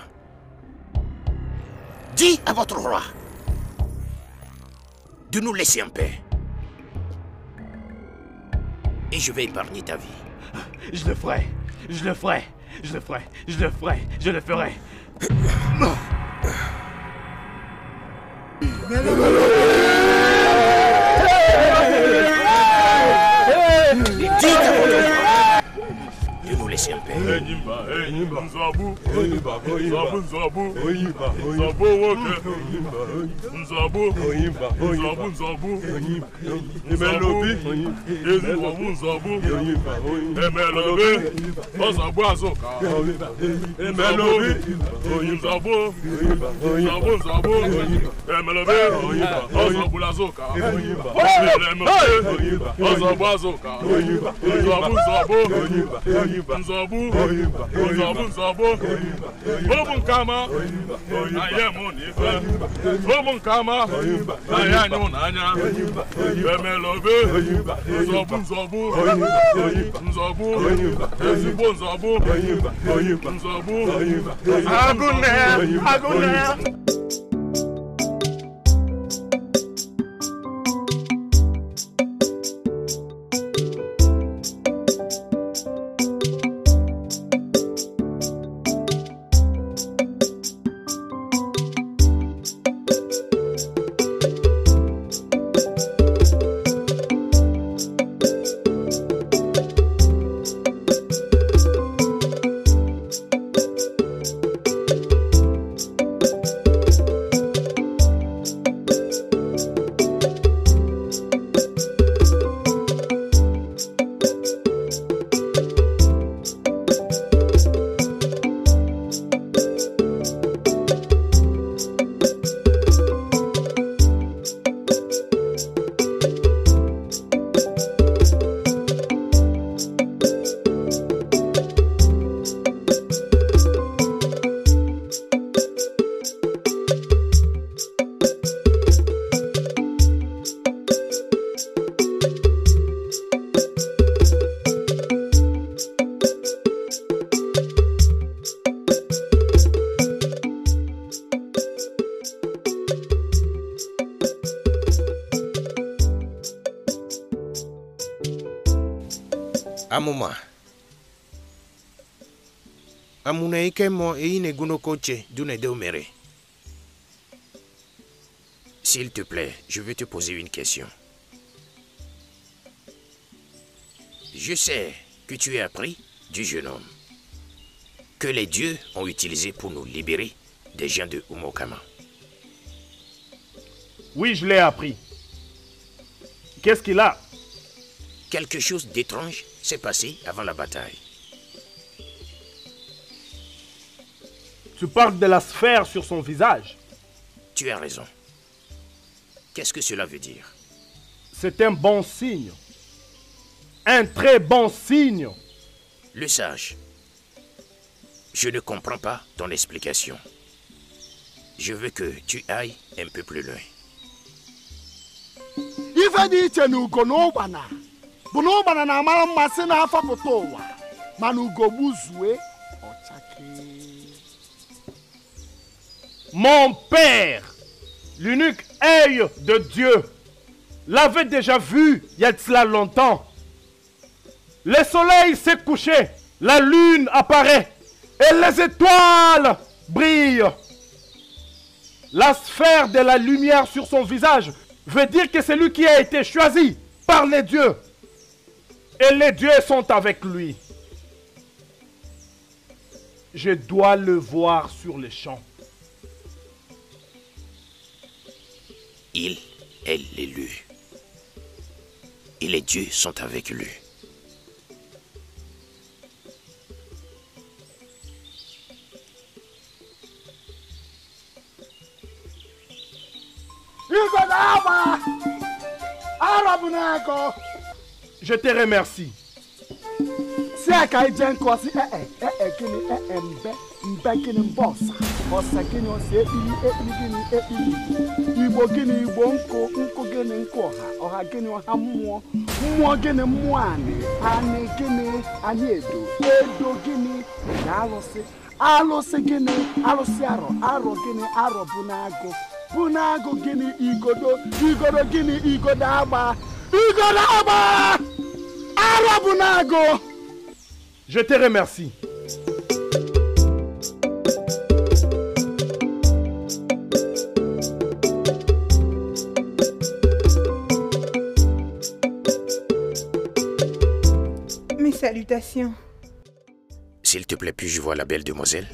Dis à votre roi de nous laisser en paix. Et je vais épargner ta vie. Je le ferai. Je le ferai. Je le ferai. Je le ferai. Je le ferai. Dis à votre roi de nous laisser en paix. Amoma. Amunaikemo e ineguno koche dune deumere. S'il te plaît, je veux te poser une question. Je sais que tu as appris du jeune homme que les dieux ont utilisé pour nous libérer des gens de Umokama. Oui, je l'ai appris. Qu'est-ce qu'il a? Quelque chose d'étrange s'est passé avant la bataille. Tu parles de la sphère sur son visage. Tu as raison. Qu'est-ce que cela veut dire? C'est un bon signe. Un très bon signe. Le sage, je ne comprends pas ton explication. Je veux que tu ailles un peu plus loin. Ife dị iche na ugo na ụgbana bụ na ụgbana na-amara mmasị na-afọpụta ụwa mana ugo gbuzue ọchake. Mon père, l'unique œil de Dieu, l'avait déjà vu il y a de cela longtemps. Le soleil s'est couché, la lune apparaît et les étoiles brillent. La sphère de la lumière sur son visage veut dire que c'est lui qui a été choisi par les dieux. Et les dieux sont avec lui. Je dois le voir sur les champs. Il est l'élu. Et les dieux sont avec lui. Igwe na-agba arọbụ n'ego. Je te remercie. Si aka ije nkụ si gịnị mbe gịnị mbe ọsa gịnị ọsa ekpili gịnị igbo gịnị igbo nkụ gịnị nkụ ọha gịnị ọha mmụọ gịnị mmụọ anị gịnị anyị edo gịnị na alụsị gịnị alụsị arọ gịnị arọ bụ n'agụ gịnị igodo gịnị igodo agba arọ bụ n'agụ. Je te remercie. Mes salutations. S'il te plaît, puis-je voir la belle demoiselle?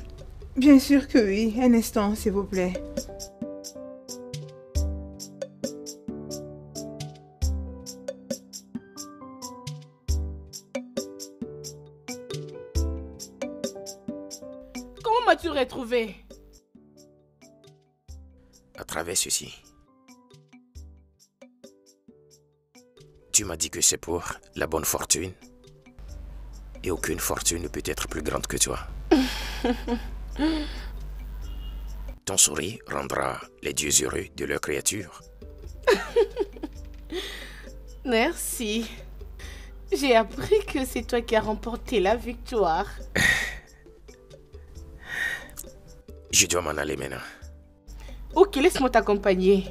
Bien sûr que oui. Un instant, s'il vous plaît. Comment m'as-tu retrouvé? À travers ceci. Tu m'as dit que c'est pour la bonne fortune. Et aucune fortune ne peut être plus grande que toi. Ton sourire rendra les dieux heureux de leur créature. Merci. J'ai appris que c'est toi qui as remporté la victoire. Je dois m'en aller maintenant. Ok, laisse-moi t'accompagner.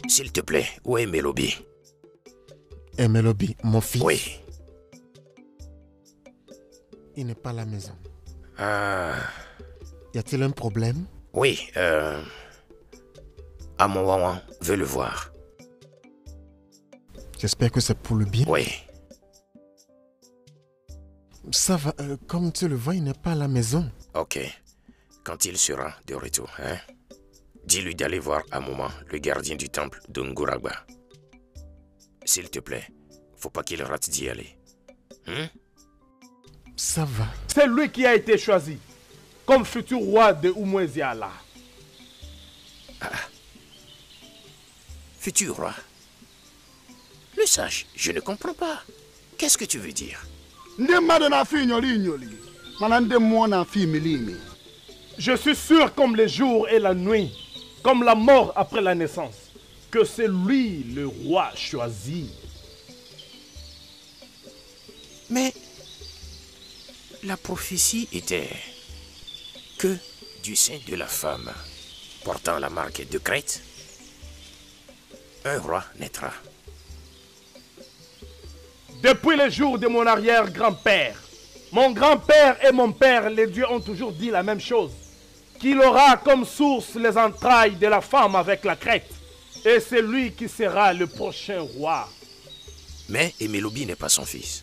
S'il te plaît, où est Melobi? Et Melobi, mon fils? Oui. Il n'est pas à la maison. Ah. Y a-t-il un problème? Oui, Amowawan veut le voir. J'espère que c'est pour le bien. Oui. Ça va, comme tu le vois, il n'est pas à la maison. Ok. Quand il sera de retour, hein, dis-lui d'aller voir Amoma, le gardien du temple de Nguragba. S'il te plaît, faut pas qu'il rate d'y aller. Ça va. C'est lui qui a été choisi comme futur roi de Oumoueziala. Futur roi. Le sage, je ne comprends pas. Qu'est-ce que tu veux dire? Ndị mmadụ na-afụ inyoli inyoli, mana ndị mmụọ na-afụ imilimi. Je suis sûr comme les jours et la nuit, comme la mort après la naissance, que c'est lui le roi choisi. Mais la prophétie était que du sein de la femme portant la marque de Crète, un roi naîtra. Depuis les jours de mon arrière-grand-père, mon grand-père et mon père, les dieux ont toujours dit la même chose. Qu'il aura comme source les entrailles de la femme avec la crête. Et c'est lui qui sera le prochain roi. Mais Emelobi n'est pas son fils.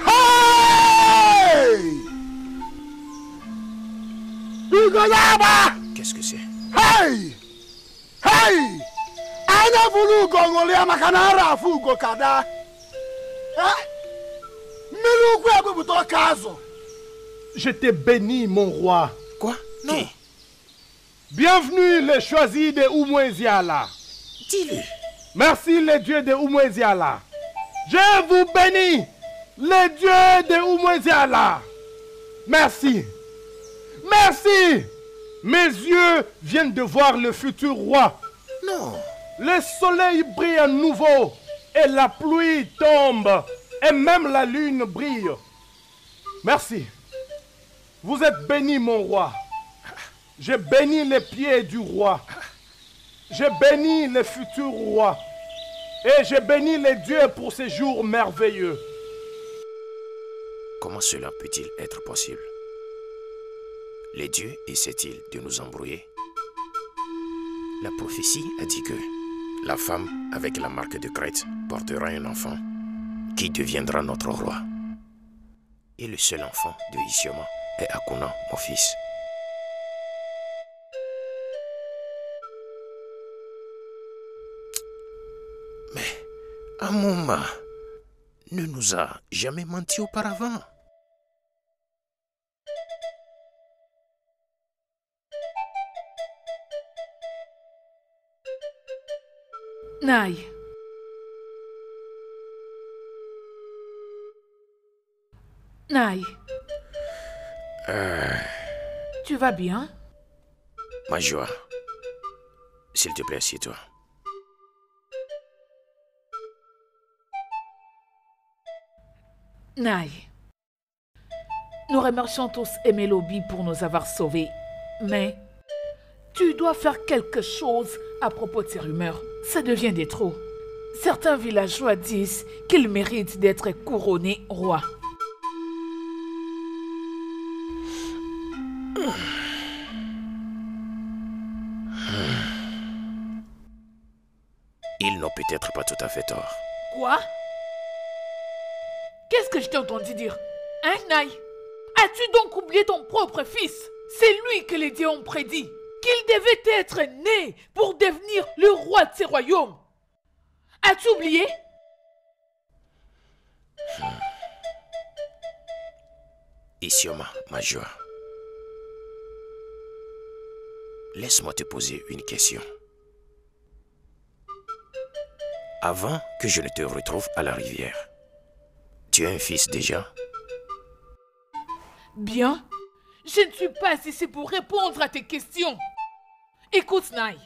Hey! Ugoyaba! Qu'est-ce que c'est? Hey! Hey! Anya vulu gongolia makanara afugo kada. Milu kwe kubuto kazo. Je te bénis, mon roi. Quoi? Non. Qui? Bienvenue les choisis de Oumoueziala. Dis-le. Merci les dieux de Oumoueziala. Je vous bénis, les dieux de Oumoueziala. Merci. Merci. Mes yeux viennent de voir le futur roi. Non. Le soleil brille à nouveau et la pluie tombe et même la lune brille. Merci. Vous êtes béni, mon roi. Je bénis les pieds du roi. Je bénis le futur roi. Et je bénis les dieux pour ces jours merveilleux. Comment cela peut-il être possible? Les dieux essaient-ils de nous embrouiller? La prophétie a dit que la femme avec la marque de Crète portera un enfant qui deviendra notre roi. Et le seul enfant de Isioma est Akuna, mon fils. Mais Amoma ne nous a jamais menti auparavant. Nai. Nai. Tu vas bien? Ma joie. S'il te plaît, assieds-toi. Nai. Nous remercions tous Emelobi pour nous avoir sauvés. Mais tu dois faire quelque chose à propos de ces rumeurs. Ça devient des trop. Certains villageois disent qu'il mérite d'être couronné roi. Ils n'ont peut-être pas tout à fait tort. Quoi? Qu'est-ce que je t'ai entendu dire? Hein, Nai? As-tu donc oublié ton propre fils? C'est lui que les dieux ont prédit qu'il devait être né pour devenir le roi de ces royaumes. As-tu oublié? Isioma, ma joie. Laisse-moi te poser une question. Avant que je ne te retrouve à la rivière, tu as un fils déjà? Bien. Je ne suis pas ici pour répondre à tes questions. Écoute, Nai.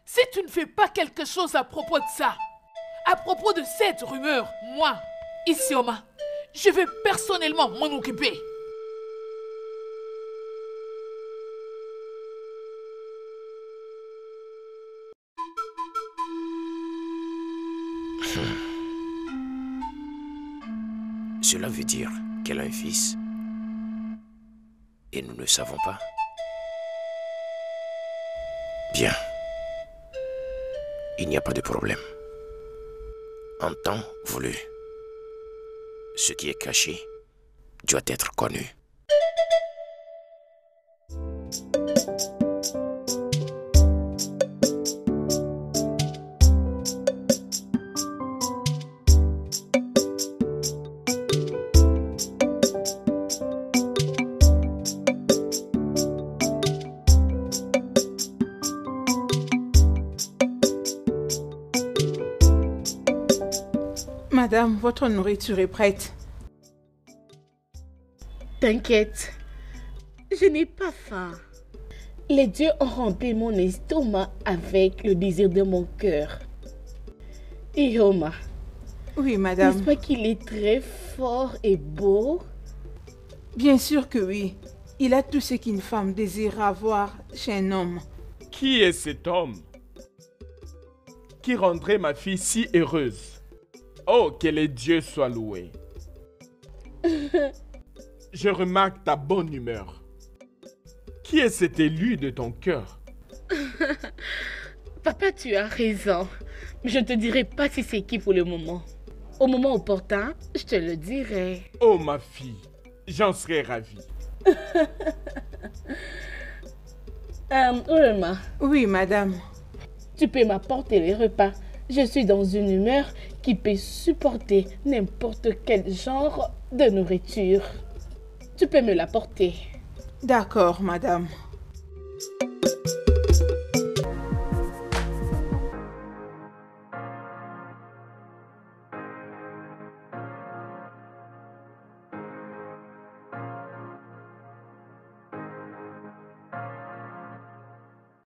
Si tu ne fais pas quelque chose à propos de ça, à propos de cette rumeur, moi, Isioma, je vais personnellement m'en occuper. Cela veut dire qu'elle a un fils et nous ne savons pas. Bien. Il n'y a pas de problème. En temps voulu, ce qui est caché doit être connu. Madame, votre nourriture est prête. T'inquiète, je n'ai pas faim. Les dieux ont rempli mon estomac avec le désir de mon cœur. Ihoma, Oui, madame. n'est-ce pas qu'il est très fort et beau? Bien sûr que oui. Il a tout ce qu'une femme désire avoir chez un homme. Qui est cet homme qui rendrait ma fille si heureuse? Oh, que les dieux soient loués. Je remarque ta bonne humeur. Qui est cet élu de ton cœur? Papa, tu as raison. Je ne te dirai pas si c'est qui pour le moment. Au moment opportun, je te le dirai. Oh, ma fille, j'en serais ravi. Irma, Oui, madame. tu peux m'apporter les repas. Je suis dans une humeur qui peut supporter n'importe quel genre de nourriture. Tu peux me l'apporter. D'accord, madame.